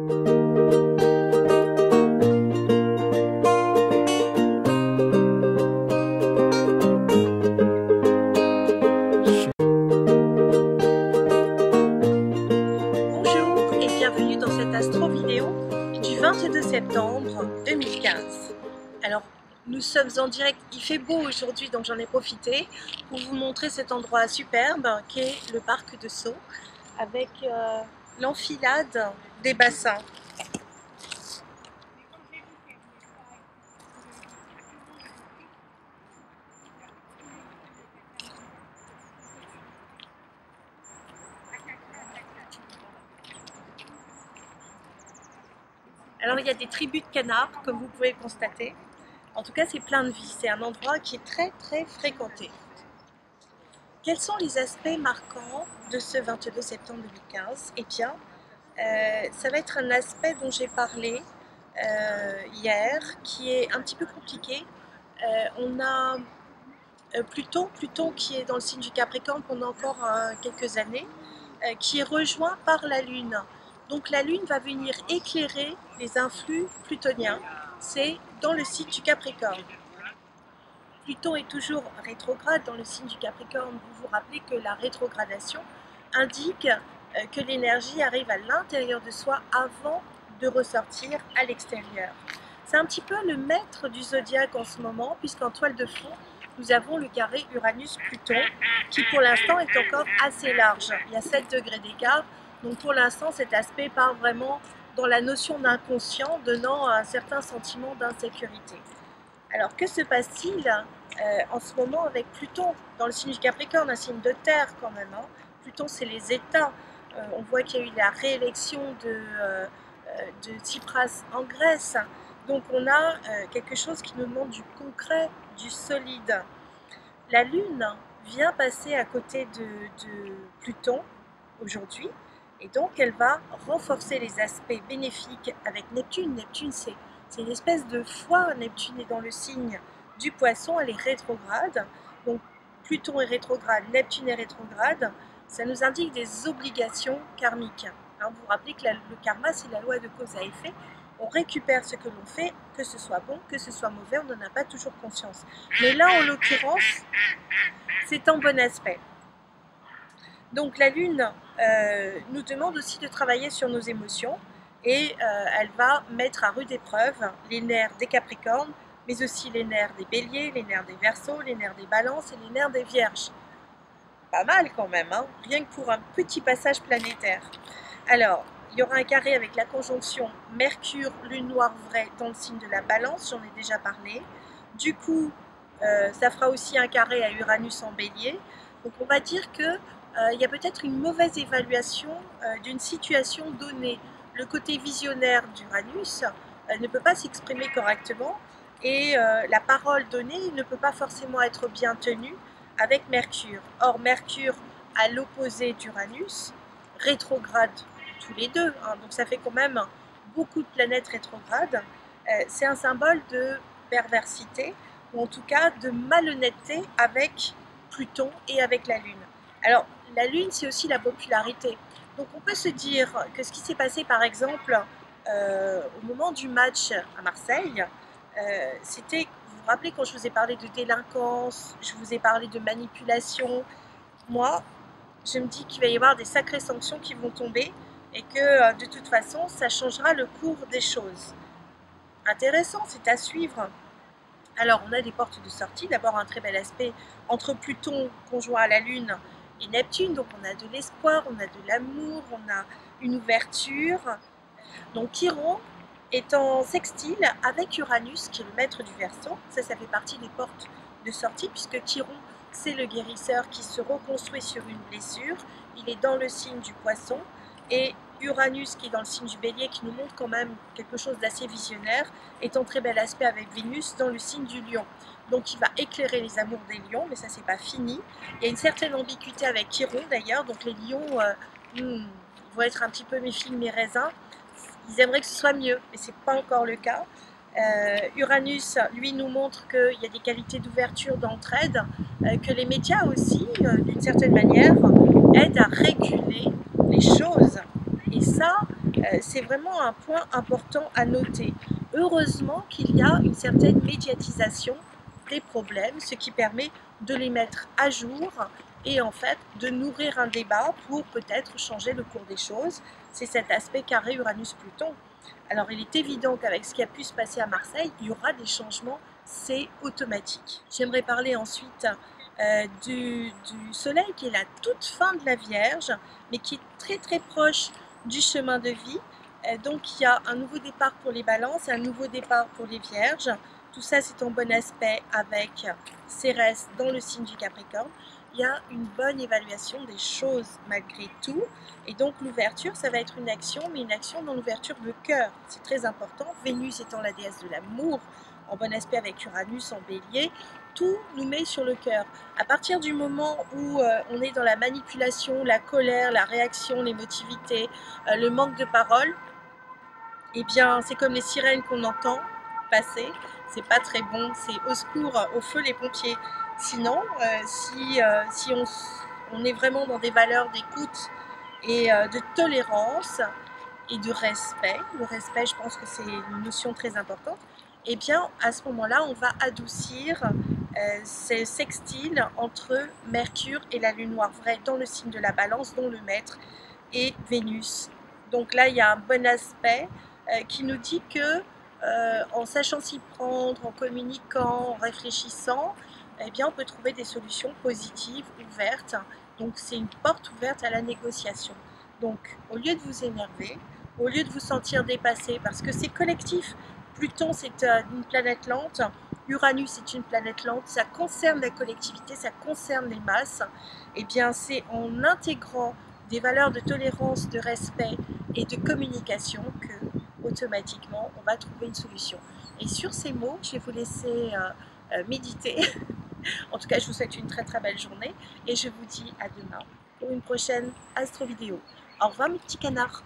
Bienvenue dans cette astro vidéo du 22 septembre 2015. Alors nous sommes en direct, il fait beau aujourd'hui donc j'en ai profité pour vous montrer cet endroit superbe qui est le parc de Sceaux avec l'enfilade des bassins. Alors il y a des tribus de canards comme vous pouvez le constater. En tout cas c'est plein de vie, c'est un endroit qui est très fréquenté. Quels sont les aspects marquants de ce 22 septembre 2015? Eh bien, ça va être un aspect dont j'ai parlé hier, qui est un petit peu compliqué. On a Pluton qui est dans le signe du Capricorne pendant encore quelques années, qui est rejoint par la Lune. Donc la Lune va venir éclairer les influx plutoniens, c'est dans le signe du Capricorne. Pluton est toujours rétrograde dans le signe du Capricorne. Vous vous rappelez que la rétrogradation indique que l'énergie arrive à l'intérieur de soi avant de ressortir à l'extérieur. C'est un petit peu le maître du zodiaque en ce moment, puisqu'en toile de fond, nous avons le carré Uranus-Pluton, qui pour l'instant est encore assez large. Il y a 7 degrés d'écart, donc pour l'instant cet aspect part vraiment dans la notion d'inconscient, donnant un certain sentiment d'insécurité. Alors que se passe-t-il en ce moment avec Pluton dans le signe du Capricorne, un signe de terre quand même, hein. Pluton c'est les États, on voit qu'il y a eu la réélection de Tsipras en Grèce, donc on a quelque chose qui nous demande du concret, du solide. La Lune vient passer à côté de Pluton aujourd'hui, et donc elle va renforcer les aspects bénéfiques avec Neptune. Neptune c'est une espèce de foi. Neptune est dans le signe du Poisson, elle est rétrograde. Donc Pluton est rétrograde, Neptune est rétrograde. Ça nous indique des obligations karmiques. Hein, vous vous rappelez que le karma, c'est la loi de cause à effet. On récupère ce que l'on fait, que ce soit bon, que ce soit mauvais, on n'en a pas toujours conscience. Mais là, en l'occurrence, c'est en bon aspect. Donc la Lune nous demande aussi de travailler sur nos émotions. Et elle va mettre à rude épreuve les nerfs des Capricornes, mais aussi les nerfs des Béliers, les nerfs des Verseaux, les nerfs des Balances et les nerfs des Vierges. Pas mal quand même, hein, rien que pour un petit passage planétaire. Alors, il y aura un carré avec la conjonction Mercure, Lune noire vraie dans le signe de la Balance, j'en ai déjà parlé. Du coup, ça fera aussi un carré à Uranus en Bélier. Donc on va dire qu'il y a peut-être une mauvaise évaluation d'une situation donnée. Le côté visionnaire d'Uranus ne peut pas s'exprimer correctement et la parole donnée ne peut pas forcément être bien tenue avec Mercure. Or, Mercure à l'opposé d'Uranus, rétrograde tous les deux, hein, donc ça fait quand même beaucoup de planètes rétrogrades. C'est un symbole de perversité, ou en tout cas de malhonnêteté avec Pluton et avec la Lune. Alors, la Lune, c'est aussi la popularité. Donc on peut se dire que ce qui s'est passé par exemple au moment du match à Marseille, c'était, vous vous rappelez quand je vous ai parlé de délinquance, je vous ai parlé de manipulation, moi je me dis qu'il va y avoir des sacrées sanctions qui vont tomber et que de toute façon ça changera le cours des choses. Intéressant, c'est à suivre. Alors on a des portes de sortie, d'abord un très bel aspect entre Pluton conjoint à la Lune et Neptune, donc on a de l'espoir, on a de l'amour, on a une ouverture. Donc Chiron est en sextile avec Uranus qui est le maître du Verseau, ça fait partie des portes de sortie puisque Chiron c'est le guérisseur qui se reconstruit sur une blessure, il est dans le signe du Poisson, et Uranus qui est dans le signe du Bélier qui nous montre quand même quelque chose d'assez visionnaire est en très bel aspect avec Vénus dans le signe du Lion. Donc il va éclairer les amours des lions, mais ça c'est pas fini. Il y a une certaine ambiguïté avec Chiron d'ailleurs, donc les lions ils vont être un petit peu mes figues, mes raisins. Ils aimeraient que ce soit mieux, mais c'est pas encore le cas. Uranus, lui, nous montre qu'il y a des qualités d'ouverture, d'entraide, que les médias aussi, d'une certaine manière, aident à réguler les choses. Et ça, C'est vraiment un point important à noter. Heureusement qu'il y a une certaine médiatisation des problèmes, ce qui permet de les mettre à jour et en fait de nourrir un débat pour peut-être changer le cours des choses. C'est cet aspect carré Uranus-Pluton. Alors il est évident qu'avec ce qui a pu se passer à Marseille, il y aura des changements, c'est automatique. J'aimerais parler ensuite du Soleil qui est la toute fin de la Vierge, mais qui est très proche du chemin de vie. Donc il y a un nouveau départ pour les balances, un nouveau départ pour les vierges. Tout ça c'est en bon aspect avec Cérès dans le signe du Capricorne. Il y a une bonne évaluation des choses malgré tout. Et donc l'ouverture, ça va être une action, mais une action dans l'ouverture de cœur. C'est très important. Vénus étant la déesse de l'amour, en bon aspect avec Uranus en bélier, tout nous met sur le cœur. À partir du moment où on est dans la manipulation, la colère, la réaction, l'émotivité, le manque de parole, eh bien c'est comme les sirènes qu'on entend passer, c'est pas très bon, c'est au secours, au feu les pompiers. Sinon, si on est vraiment dans des valeurs d'écoute et de tolérance et de respect, le respect je pense que c'est une notion très importante, et bien à ce moment-là on va adoucir ces sextiles entre Mercure et la Lune noire vraie dans le signe de la Balance, dont le maître est Vénus. Donc là il y a un bon aspect qui nous dit que en sachant s'y prendre, en communiquant, en réfléchissant, eh bien on peut trouver des solutions positives, ouvertes. Donc c'est une porte ouverte à la négociation. Donc au lieu de vous énerver, au lieu de vous sentir dépassé, parce que c'est collectif, Pluton c'est une planète lente, Uranus est une planète lente, ça concerne la collectivité, ça concerne les masses, et bien c'est en intégrant des valeurs de tolérance, de respect et de communication que automatiquement on va trouver une solution. Et sur ces mots, je vais vous laisser méditer. En tout cas, je vous souhaite une très belle journée et je vous dis à demain pour une prochaine Astro Vidéo. Au revoir mes petits canards.